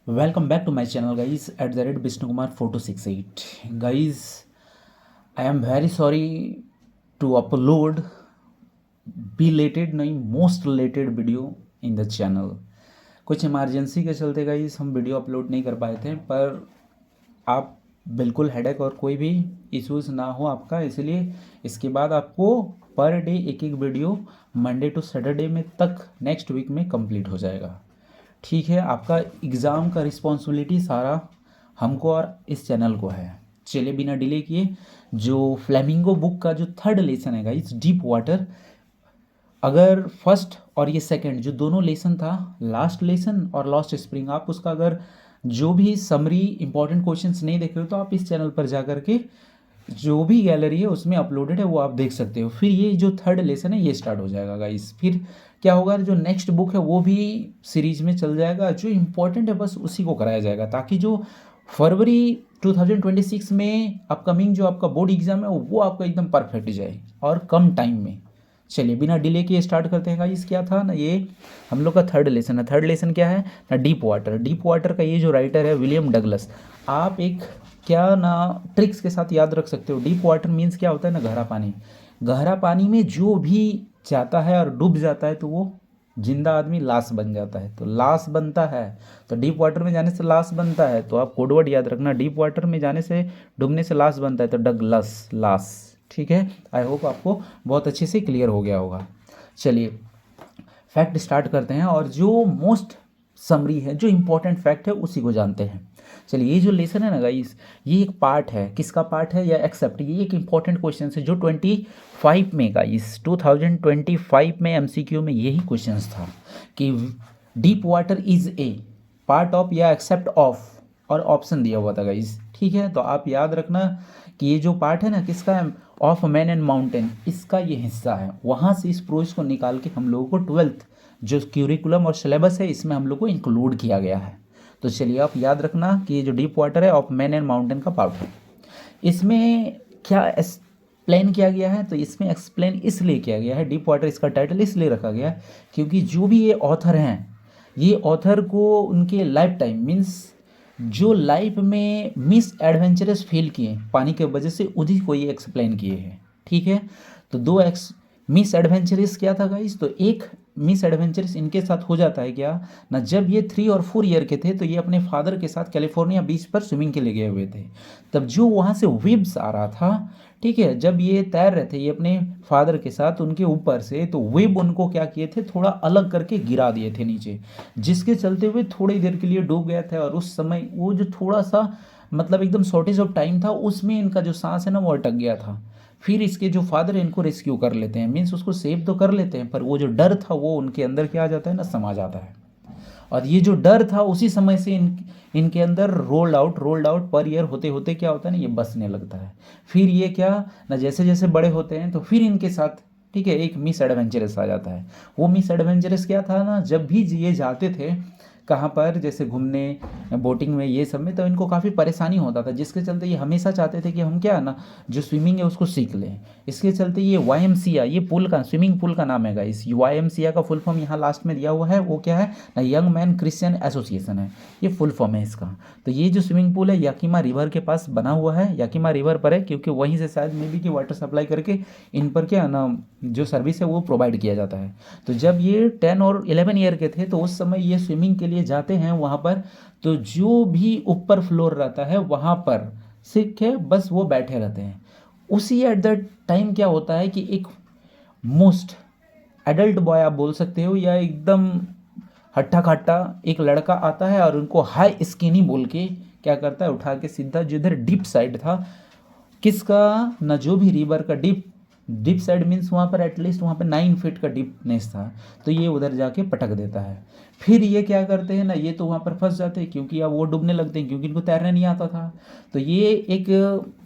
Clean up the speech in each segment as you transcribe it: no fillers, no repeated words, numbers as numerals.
Welcome back to my channel, guys. At the rate Vishnu Kumar 4268. Guys, I am very sorry to upload belated नहीं most related video in the channel. कुछ emergency के चलते guys हम video upload नहीं कर पाए थे, पर आप बिल्कुल हेडेक और कोई भी इश्यूज़ ना हो आपका, इसलिए इसके बाद आपको पर डे एक एक वीडियो मंडे टू सैटरडे में तक नेक्स्ट वीक में कंप्लीट हो जाएगा। ठीक है, आपका एग्ज़ाम का रिस्पॉन्सिबिलिटी सारा हमको और इस चैनल को है। चलिए बिना डिले किए, जो फ्लेमिंगो बुक का जो थर्ड लेसन है गाइस, डीप वाटर, अगर फर्स्ट और ये सेकंड जो दोनों लेसन था, लास्ट लेसन और लास्ट स्प्रिंग, आप उसका अगर जो भी समरी इंपॉर्टेंट क्वेश्चंस नहीं देख रहे हो तो आप इस चैनल पर जा करके जो भी गैलरी है उसमें अपलोडेड है वो आप देख सकते हो। फिर ये जो थर्ड लेसन है ये स्टार्ट हो जाएगा गाइस। फिर क्या होगा, जो नेक्स्ट बुक है वो भी सीरीज में चल जाएगा, जो इम्पोर्टेंट है बस उसी को कराया जाएगा, ताकि जो फरवरी 2026 में अपकमिंग जो आपका बोर्ड एग्जाम है वो आपका एकदम परफेक्ट जाए और कम टाइम में। चलिए बिना डिले के स्टार्ट करते हैं गाइस। क्या था ना, ये हम लोग का थर्ड लेसन है। थर्ड लेसन क्या है ना, डीप वाटर। डीप वाटर का ये जो राइटर है विलियम डगलस, आप एक क्या ना ट्रिक्स के साथ याद रख सकते हो। डीप वाटर मीन्स क्या होता है ना, गहरा पानी। गहरा पानी में जो भी जाता है और डूब जाता है तो वो जिंदा आदमी लाश बन जाता है, तो लाश बनता है। तो डीप वाटर में जाने से लाश बनता है, तो आप कोडवर्ड याद रखना, डीप वाटर में जाने से डूबने से लाश बनता है, तो डगलस लाश। ठीक है, आई होप आपको बहुत अच्छे से क्लियर हो गया होगा। चलिए फैक्ट स्टार्ट करते हैं, और जो मोस्ट समरी है, जो इम्पोर्टेंट फैक्ट है उसी को जानते हैं। चलिए ये जो लेसन है ना गाइस, ये एक पार्ट है। किसका पार्ट है या एक्सेप्ट, ये एक इंपॉर्टेंट क्वेश्चन है जो 25 में गाइस 2025 में एमसीक्यू में यही क्वेश्चन था कि deep water is a part of या एक्सेप्ट ऑफ, और ऑप्शन दिया हुआ था गाइस। ठीक है, तो आप याद रखना कि ये जो पार्ट है ना किसका है, ऑफ मैन एंड माउंटेन, इसका ये हिस्सा है। वहाँ से इस प्रोज को निकाल के हम लोगों को 12th जो क्यूरिकुलम और सिलेबस है इसमें हम लोग को इंक्लूड किया गया है। तो चलिए आप याद रखना कि ये जो डीप वाटर है ऑफ मैन एंड माउंटेन का पार्ट है। इसमें क्या एक्सप्लेन किया गया है, तो इसमें एक्सप्लेन इसलिए किया गया है, डीप वाटर इसका टाइटल इसलिए रखा गया है क्योंकि जो भी ये ऑथर हैं, ये ऑथर को उनके लाइफ टाइम मीन्स जो लाइफ में मिस एडवेंचरस फील किए पानी के वजह से, उन्हीं को ये एक्सप्लेन किए हैं। ठीक है, तो दो मिस एडवेंचरस क्या था गाइस, तो एक मिस एडवेंचरस इनके साथ हो जाता है क्या ना, जब ये 3 और 4 ईयर के थे तो ये अपने फादर के साथ कैलिफोर्निया बीच पर स्विमिंग के लिए गए हुए थे। तब जो वहाँ से वेव्स आ रहा था, ठीक है, जब ये तैर रहे थे ये अपने फादर के साथ उनके ऊपर से, तो वेव उनको क्या किए थे, थोड़ा अलग करके गिरा दिए थे नीचे, जिसके चलते हुए थोड़ी देर के लिए डूब गया था। और उस समय वो जो थोड़ा सा मतलब एकदम शॉर्टेज ऑफ टाइम था, उसमें इनका जो सांस है ना वो अटक गया था। फिर इसके जो फादर है इनको रेस्क्यू कर लेते हैं, मीन्स उसको सेव तो कर लेते हैं, पर वो जो डर था वो उनके अंदर क्या आ जाता है ना, समा जाता है। और ये जो डर था उसी समय से इनके अंदर रोल्ड आउट पर ईयर होते होते क्या होता है ना, ये बसने लगता है। फिर ये क्या ना, जैसे जैसे बड़े होते हैं तो फिर इनके साथ, ठीक है, एक मिस एडवेंचरस आ जाता है। वो मिस एडवेंचरस क्या था ना, जब भी ये जाते थे कहाँ पर, जैसे घूमने बोटिंग में ये सब में, तो इनको काफ़ी परेशानी होता था, जिसके चलते ये हमेशा चाहते थे कि हम क्या है ना, जो स्विमिंग है उसको सीख लें। इसके चलते ये YMCA, ये पुल का स्विमिंग पूल का नाम है गाइस। YMCA का फुल फॉर्म यहाँ लास्ट में दिया हुआ है, वो क्या है ना, यंग मैन क्रिश्चियन एसोसिएशन है, ये फुल फॉर्म है इसका। तो ये जो स्विमिंग पूल है याकिमा रिवर के पास बना हुआ है, याकिमा रिवर पर है, क्योंकि वहीं से शायद मे बी कि वाटर सप्लाई करके इन पर क्या है ना जो सर्विस है वो प्रोवाइड किया जाता है। तो जब ये 10 और 11 ईयर के थे तो उस समय ये स्विमिंग के लिए जाते हैं वहाँ पर, तो जो भी ऊपर फ्लोर रहता है वहाँ पर सिख है बस वो बैठे रहते हैं। उसी एट द टाइम क्या होता है कि एक मोस्ट एडल्ट बॉय आप बोल सकते हो, या एकदम हट्टा खट्टा एक लड़का आता है और उनको हाई स्किनी बोल के क्या करता है, उठा के सीधा जिधर डीप साइड था किसका ना, जो भी रिवर का डीप साइड मीन्स वहाँ पर एटलीस्ट वहाँ पर 9 फीट का डीपनेस था, तो ये उधर जाके पटक देता है। फिर ये क्या करते हैं ना, ये तो वहाँ पर फंस जाते हैं क्योंकि अब वो डूबने लगते हैं, क्योंकि इनको तैरना नहीं आता था। तो ये एक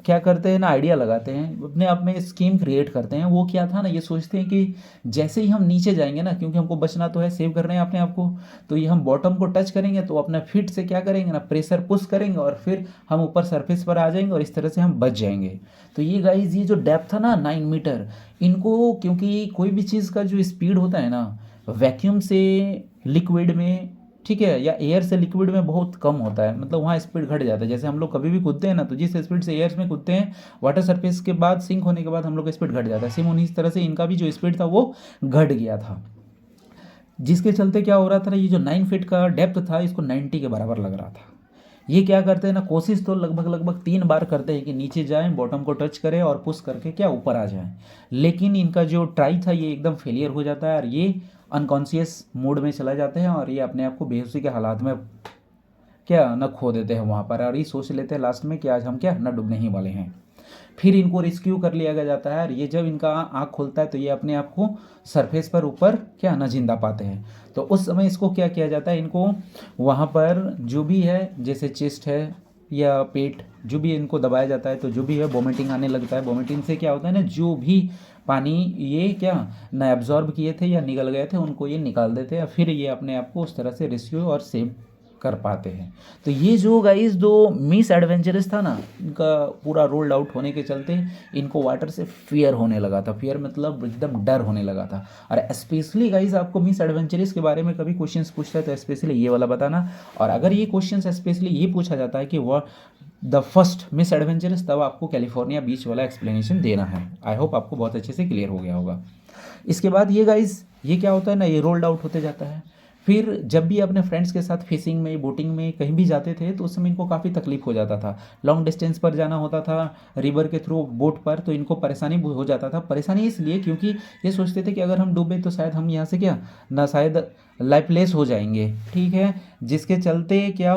क्या करते हैं ना, आइडिया लगाते हैं अपने आप में, स्कीम क्रिएट करते हैं। वो क्या था ना, ये सोचते हैं कि जैसे ही हम नीचे जाएंगे ना, क्योंकि हमको बचना तो है, सेव कर रहे हैं अपने आप को, तो ये हम बॉटम को टच करेंगे तो अपना फीट से क्या करेंगे ना, प्रेशर पुश करेंगे और फिर हम ऊपर सरफेस पर आ जाएंगे और इस तरह से हम बच जाएंगे। तो ये गाइज ये जो डेप्थ था ना 9 मीटर, इनको क्योंकि कोई भी चीज़ का जो स्पीड होता है ना, वैक्यूम से लिक्विड में ठीक है, या एयर से लिक्विड में बहुत कम होता है, मतलब वहाँ स्पीड घट जाता है। जैसे हम लोग कभी भी कूदते हैं ना, तो जिस स्पीड से एयर में कूदते हैं, वाटर सरफेस के बाद सिंक होने के बाद हम लोग का स्पीड घट जाता है। सेम उन्हीं तरह से इनका भी जो स्पीड था वो घट गया था, जिसके चलते क्या हो रहा था ना, ये जो 9 फीट का डेप्थ था इसको 90 के बराबर लग रहा था। ये क्या करते हैं ना, कोशिश तो लगभग लगभग 3 बार करते हैं कि नीचे जाएं, बॉटम को टच करें और पुश करके क्या ऊपर आ जाएं, लेकिन इनका जो ट्राई था ये एकदम फेलियर हो जाता है और ये अनकॉन्शियस मोड में चला जाते हैं और ये अपने आप को बेहोशी के हालात में क्या न खो देते हैं वहाँ पर, और ये सोच लेते हैं लास्ट में कि आज हम क्या न डूबने ही वाले हैं। फिर इनको रेस्क्यू कर लिया जाता है और ये जब इनका आँख खुलता है तो ये अपने आप को सरफेस पर ऊपर क्या न जिंदा पाते हैं। तो उस समय इसको क्या किया जाता है, इनको वहाँ पर जो भी है, जैसे चेस्ट है या पेट, जो भी इनको दबाया जाता है, तो जो भी है वोमिटिंग आने लगता है। वोमिटिंग से क्या होता है ना, जो भी पानी ये क्या न एब्जॉर्ब किए थे या निकल गए थे उनको ये निकाल देते हैं, फिर ये अपने आप को उस तरह से रेस्क्यू और सेव कर पाते हैं। तो ये जो गाइस दो मिस एडवेंचरस था ना, इनका पूरा रोल्ड आउट होने के चलते इनको वाटर से फियर होने लगा था। फियर मतलब एकदम डर होने लगा था। और स्पेशली गाइस आपको मिस एडवेंचरस के बारे में कभी क्वेश्चंस पूछता है तो स्पेशली ये वाला बताना। और अगर ये क्वेश्चंस स्पेशली ये पूछा जाता है कि वह द फर्स्ट मिस एडवेंचरस, तब आपको कैलिफोर्निया बीच वाला एक्सप्लेनेशन देना है। आई होप आपको बहुत अच्छे से क्लियर हो गया होगा। इसके बाद ये गाइस ये क्या होता है ना, ये रोल्ड आउट होते जाता है। फिर जब भी अपने फ्रेंड्स के साथ फिशिंग में, बोटिंग में कहीं भी जाते थे तो उस समय इनको काफ़ी तकलीफ हो जाता था। लॉन्ग डिस्टेंस पर जाना होता था रिवर के थ्रू बोट पर, तो इनको परेशानी हो जाता था। परेशानी इसलिए क्योंकि ये सोचते थे कि अगर हम डूबे तो शायद हम यहाँ से क्या ना शायद लाइफलेस हो जाएंगे, ठीक है, जिसके चलते क्या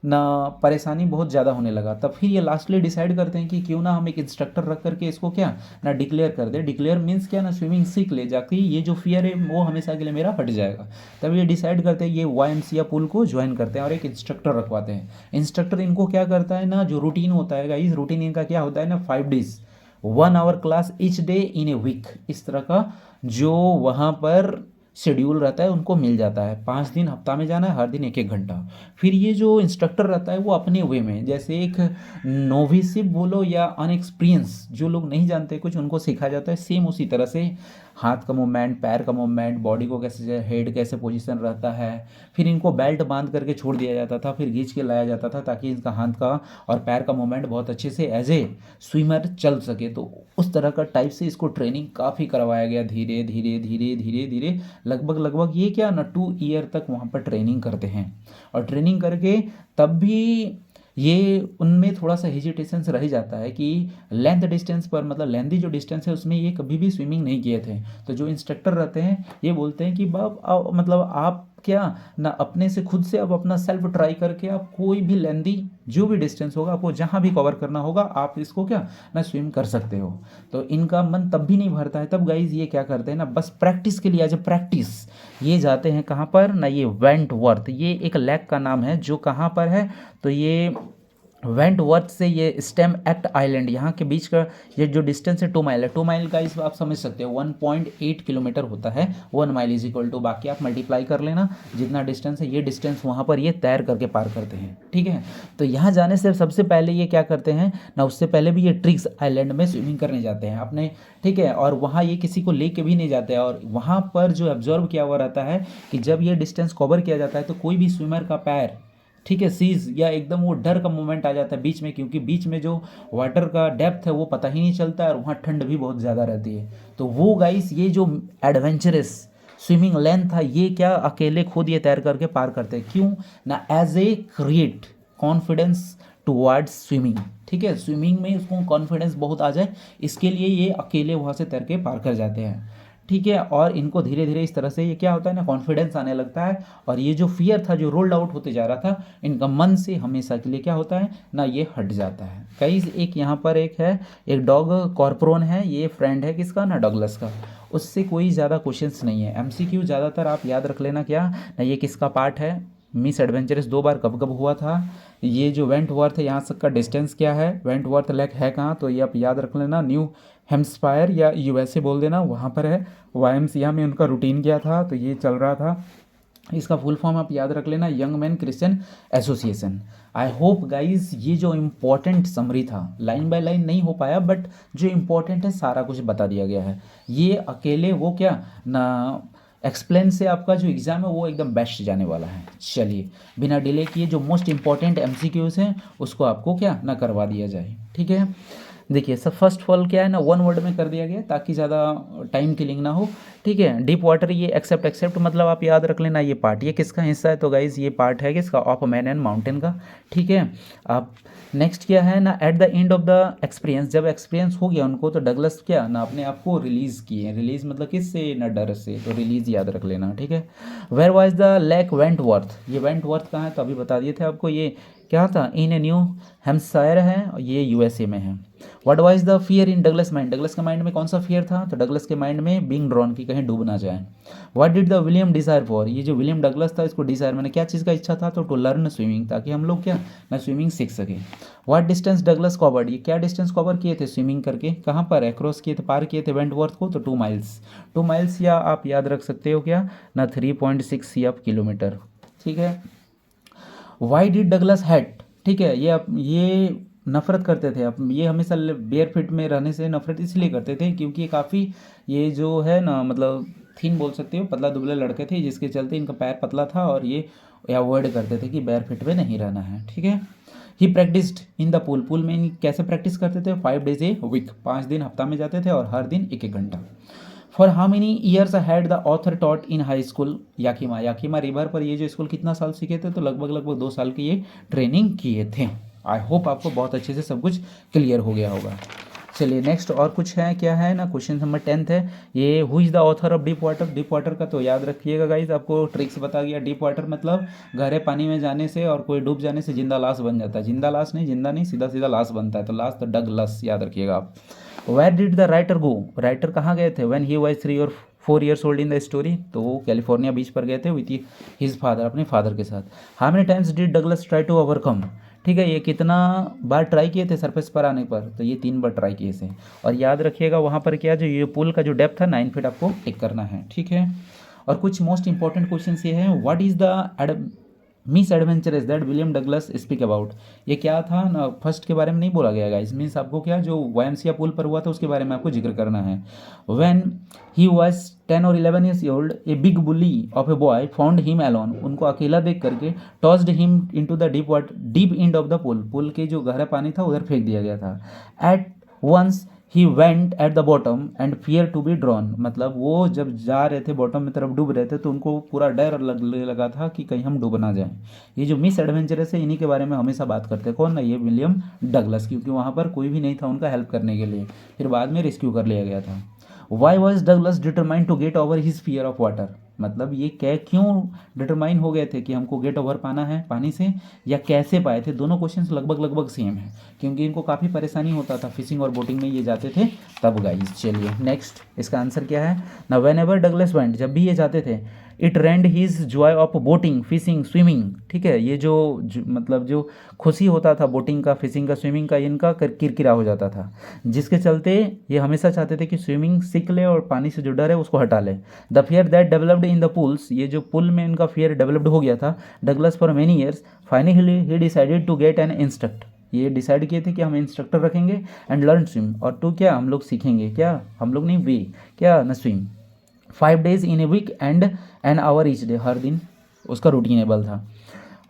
ना परेशानी बहुत ज़्यादा होने लगा। तब फिर ये लास्टली डिसाइड करते हैं कि क्यों ना हम एक इंस्ट्रक्टर रख करके इसको क्या ना डिक्लेयर कर दे। डिक्लेयर मीन्स क्या ना, स्विमिंग सीख ले जाके ये जो फियर है वो हमेशा के लिए मेरा हट जाएगा। तब ये डिसाइड करते हैं, ये YMCA पूल को ज्वाइन करते हैं और एक इंस्ट्रक्टर रखवाते हैं। इंस्ट्रक्टर इनको क्या करता है ना, जो रूटीन होता है इस रूटीन इनका क्या होता है ना, 5 days 1 hour class each day in a week, इस तरह का जो वहाँ पर शेड्यूल रहता है उनको मिल जाता है। 5 दिन हफ्ता में जाना है, हर दिन 1-1 घंटा। फिर ये जो इंस्ट्रक्टर रहता है वो अपने वे में, जैसे एक नोविसिप बोलो या अनएक्सपीरियंस, जो लोग नहीं जानते कुछ उनको सिखाया जाता है। सेम उसी तरह से हाथ का मूवमेंट, पैर का मूवमेंट, बॉडी को कैसे, हेड कैसे पोजीशन रहता है। फिर इनको बेल्ट बांध करके छोड़ दिया जाता था, फिर खींच के लाया जाता था ताकि इनका हाथ का और पैर का मूवमेंट बहुत अच्छे से एज ए स्विमर चल सके। तो उस तरह का टाइप से इसको ट्रेनिंग काफ़ी करवाया गया, धीरे धीरे धीरे धीरे धीरे लगभग लगभग ये क्या ना 2 ईयर तक वहाँ पर ट्रेनिंग करते हैं। और ट्रेनिंग करके तब भी ये उनमें थोड़ा सा हेजिटेशंस रह जाता है कि लेंथ डिस्टेंस पर, मतलब लेंथी जो डिस्टेंस है उसमें ये कभी भी स्विमिंग नहीं किए थे। तो जो इंस्ट्रक्टर रहते हैं ये बोलते हैं कि बाब मतलब आप क्या ना अपने से खुद से अब अपना सेल्फ ट्राई करके आप कोई भी लेंथी जो भी डिस्टेंस होगा आपको जहाँ भी कवर करना होगा आप इसको क्या ना स्विम कर सकते हो। तो इनका मन तब भी नहीं भरता है। तब गाइज ये क्या करते हैं ना, बस प्रैक्टिस के लिए एज ए प्रैक्टिस ये जाते हैं कहाँ पर ना, ये वेंटवर्थ, ये एक लेक का नाम है जो कहाँ पर है, तो ये वेंटवर्थ से ये स्टेम एक्ट आइलैंड यहाँ के बीच का ये जो डिस्टेंस है 2 माइल है। 2 माइल का इस आप समझ सकते हो 1.8 किलोमीटर होता है। 1 माइल इज इक्वल टू, बाकी आप मल्टीप्लाई कर लेना जितना डिस्टेंस है, ये डिस्टेंस वहाँ पर ये तैर करके पार करते हैं, ठीक है। तो यहाँ जाने से सबसे पहले ये क्या करते हैं ना, उससे पहले भी ये ट्रिक्स आइलैंड में स्विमिंग करने जाते हैं अपने, ठीक है। और वहाँ ये किसी को ले के भी नहीं जाते हैं। और वहाँ पर जो ऑब्जर्व किया हुआ रहता है कि जब ये डिस्टेंस कवर किया जाता है तो कोई भी स्विमर का पैर, ठीक है, सीज या एकदम वो डर का मोमेंट आ जाता है बीच में, क्योंकि बीच में जो वाटर का डेप्थ है वो पता ही नहीं चलता है और वहाँ ठंड भी बहुत ज़्यादा रहती है। तो वो गाइस ये जो एडवेंचरस स्विमिंग लेंथ था ये क्या अकेले खुद ये तैर करके पार करते हैं, क्यों ना, as a create confidence towards swimming, ठीक है, स्विमिंग में उसको कॉन्फिडेंस बहुत आ जाए, इसके लिए ये अकेले वहाँ से तैर के पार कर जाते हैं, ठीक है। और इनको धीरे धीरे इस तरह से ये क्या होता है ना, कॉन्फिडेंस आने लगता है और ये जो फियर था जो रोल्ड आउट होते जा रहा था इनका मन से हमेशा के लिए क्या होता है ना, ये हट जाता है। कई एक यहाँ पर एक है, एक डॉग कॉर्पोरन है, ये फ्रेंड है किसका ना, डगलस का। उससे कोई ज़्यादा क्वेश्चंस नहीं है, MCQ ज़्यादातर आप याद रख लेना क्या ना, ये किसका पार्ट है, मिस एडवेंचरस 2 बार कब कब हुआ था, ये जो वेंटवर्थ है यहाँ तक का डिस्टेंस क्या है, वेंटवर्थ लेक है कहाँ, तो ये आप याद रख लेना, न्यू हेम्स्पायर या USA बोल देना, वहाँ पर है। YMCA में उनका रूटीन क्या था, तो ये चल रहा था। इसका फुल फॉर्म आप याद रख लेना, young man Christian association. I hope guys ये जो इम्पोर्टेंट समरी था लाइन बाय लाइन नहीं हो पाया, बट जो इम्पोर्टेंट है सारा कुछ बता दिया गया है। ये अकेले वो क्या ना एक्सप्लेन से आपका जो एग्ज़ाम है वो एकदम बेस्ट जाने वाला है। चलिए बिना डिले किए जो मोस्ट इंपॉर्टेंट एमसीक्यूज़ हैं उसको आपको क्या ना करवा दिया जाए, ठीक है। देखिए सब फर्स्ट ऑफ ऑल क्या है ना, वन वर्ड में कर दिया गया ताकि ज़्यादा टाइम किलिंग ना हो, ठीक है। डीप वाटर ये एक्सेप्ट एक्सेप्ट मतलब आप याद रख लेना, ये पार्ट ये किसका हिस्सा है, तो गाइज ये पार्ट है किसका, ऑफ मैन एंड माउंटेन का, ठीक है। आप नेक्स्ट क्या है ना, at the end of the experience, जब एक्सपीरियंस हो गया उनको तो डगलस क्या ना अपने आप को रिलीज़ किए, रिलीज़ मतलब किससे ना डर से, तो रिलीज़ याद रख लेना, ठीक है। Where was the lake Wentworth, ये वेंटवर्थ कहाँ है तो अभी बता दिए थे आपको, ये क्या था इन ए न्यू हैम्पशायर है और ये यूएसए में है। What was the fear in Douglas mind, Douglas के माइंड में कौन सा फियर था, तो डगलस के माइंड में बीइंग ड्रॉन की कहीं डूब ना जाए। What did the William desire for, ये जो विलियम डगलस था इसको डिज़ायर मैंने क्या चीज़ का इच्छा था, तो टू लर्न स्विमिंग, ताकि हम लोग क्या ना स्विमिंग सीख सकें। व्हाट डिस्टेंस डगलस कवर्ड, ये क्या डिस्टेंस कवर किए थे स्विमिंग करके, कहाँ पर अक्रॉस किए थे, पार किए थे वेंटवर्थ को, तो 2 माइल्स, 2 माइल्स या आप याद रख सकते हो क्या ना 3.6 सीएफ किलोमीटर, ठीक है। वाई डिड डगलस हैट, ठीक है, ये नफ़रत करते थे, अब ये हमेशा बेयर फिट में रहने से नफ़रत इसलिए करते थे क्योंकि ये काफ़ी, ये जो है ना मतलब थीन बोल सकते हो, पतला दुबले लड़के थे जिसके चलते इनका पैर पतला था और ये अवॉइड करते थे कि बेयर फिट में नहीं रहना है, ठीक है। He practised in the pool, pool में कैसे प्रैक्टिस करते थे, 5 डेज ए वीक, 5 दिन हफ्ता में जाते थे और हर दिन 1-1 घंटा। For how many years had the author taught in high school Yakima, Yakima river पर ये जो स्कूल कितना साल सीखे थे, तो लगभग लगभग 2 साल की ये ट्रेनिंग किए थे। आई होप आपको बहुत अच्छे से सब कुछ क्लियर हो गया होगा। चलिए नेक्स्ट और कुछ है, क्या है ना, क्वेश्चन नंबर 10 है, ये who is the author of deep water, deep water का तो याद रखिएगा गाइज, आपको ट्रिक्स बता गया। डीप वाटर मतलब गहरे पानी में जाने से और कोई डूब जाने से जिंदा लाश बन जाता है, जिंदा लाश नहीं, जिंदा नहीं, सीधा सीधा लाश बनता है, तो लाश तो डगलस याद रखिएगा आप। Where did the writer go, writer कहाँ गए थे, व्हेन ही वाज 3 और 4 years old in the story, तो वो कैलिफोर्निया बीच पर गए थे विथ हिज फादर, अपने फादर के साथ। How many times did Douglas try to overcome, ठीक है, ये कितना बार ट्राई किए थे सरफेस पर आने पर, तो ये 3 बार ट्राई किए थे। और याद रखिएगा वहाँ पर क्या, जो ये पुल का जो डेप्थ था 9 फीट आपको टिक करना है, ठीक है। और कुछ मोस्ट इंपॉर्टेंट क्वेश्चन ये हैं, what is the miss adventurous that William Douglas speak about, ये क्या था ना, फर्स्ट के बारे में नहीं बोला गया गाइस, मीन्स आपको क्या जो वायमसिया पुल पर हुआ था उसके बारे में आपको जिक्र करना है। व्हेन ही वाज 10 और 11 years old a big bully of a boy found him alone, उनको अकेला देख करके tossed him into the deep end of the pool, pool के जो गहरा पानी था उधर फेंक दिया गया था। At once he went at the bottom and fear to be drawn, मतलब वो जब जा रहे थे बॉटम में तरफ डूब रहे थे तो उनको पूरा डर लगने लगा था कि कहीं हम डूब ना जाएं। ये जो मिस एडवेंचरस है इन्हीं के बारे में हमेशा बात करते हैं, कौन ना, ये विलियम डगलस, क्योंकि वहाँ पर कोई भी नहीं था उनका हेल्प करने के लिए, फिर बाद में रेस्क्यू कर लिया गया था। Why was Douglas determined to get over his fear of water, मतलब ये क्यों डिटरमाइन हो गए थे कि हमको गेट ओवर पाना है पानी से, या कैसे पाए थे, दोनों क्वेश्चंस लगभग लगभग सेम है क्योंकि इनको काफ़ी परेशानी होता था फिशिंग और बोटिंग में ये जाते थे तब गाइस। चलिए नेक्स्ट इसका आंसर क्या है ना, वेन एवर डगलस वेंट, जब भी ये जाते थे, it ruined his joy of boating fishing swimming, ठीक है, ये जो मतलब जो खुशी होता था बोटिंग का, फिशिंग का, स्विमिंग का, इनका किरकिरा हो जाता था, जिसके चलते ये हमेशा चाहते थे कि स्विमिंग सीख ले और पानी से जो डर है उसको हटा ले। The fear that developed in the pools, ये जो पुल में इनका फियर डेवलप्ड हो गया था, Douglas for many years finally he decided to get an instruct, ये डिसाइड किए थे कि हम इंस्ट्रक्टर रखेंगे एंड लर्न स्विम, और टू क्या हम लोग सीखेंगे, क्या हम लोग नहीं वे क्या न swim, 5 days in a week and an hour each day, हर दिन उसका रूटीनेबल था।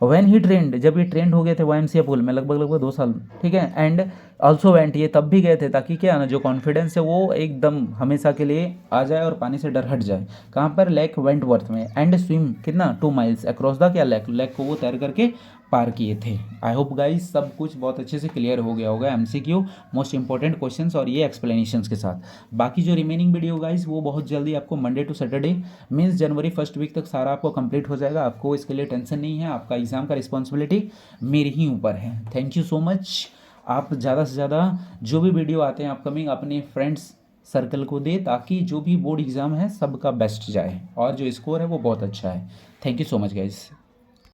वैन ही ट्रेंड, जब ये ट्रेंड हो गए थे वाईएमसीए पुल में लगभग लगभग 2 साल, ठीक है, एंड ऑल्सो वेंट, ये तब भी गए थे ताकि क्या ना जो कॉन्फिडेंस है वो एकदम हमेशा के लिए आ जाए और पानी से डर हट जाए। कहाँ पर, लेक वेंटवर्थ में, एंड स्विम कितना 2 माइल्स अक्रॉस द क्या लेक, लेक को वो तैर करके पार किए थे। आई होप गाइस सब कुछ बहुत अच्छे से क्लियर हो गया होगा, एमसीक्यू मोस्ट इंपॉर्टेंट क्वेश्चंस और ये एक्सप्लेनेशंस के साथ। बाकी जो रिमेनिंग वीडियो गाइस वो बहुत जल्दी आपको मंडे टू सैटरडे मीन्स जनवरी फर्स्ट वीक तक सारा आपको कंप्लीट हो जाएगा, आपको इसके लिए टेंशन नहीं है, आपका एग्ज़ाम का रिस्पॉन्सिबिलिटी मेरे ही ऊपर है। Thank you so much. आप ज़्यादा से ज़्यादा जो भी वीडियो आते हैं अपकमिंग अपने फ्रेंड्स सर्कल को दे ताकि जो भी बोर्ड एग्ज़ाम है सबका बेस्ट जाए और जो स्कोर है वो बहुत अच्छा है। Thank you so much guys.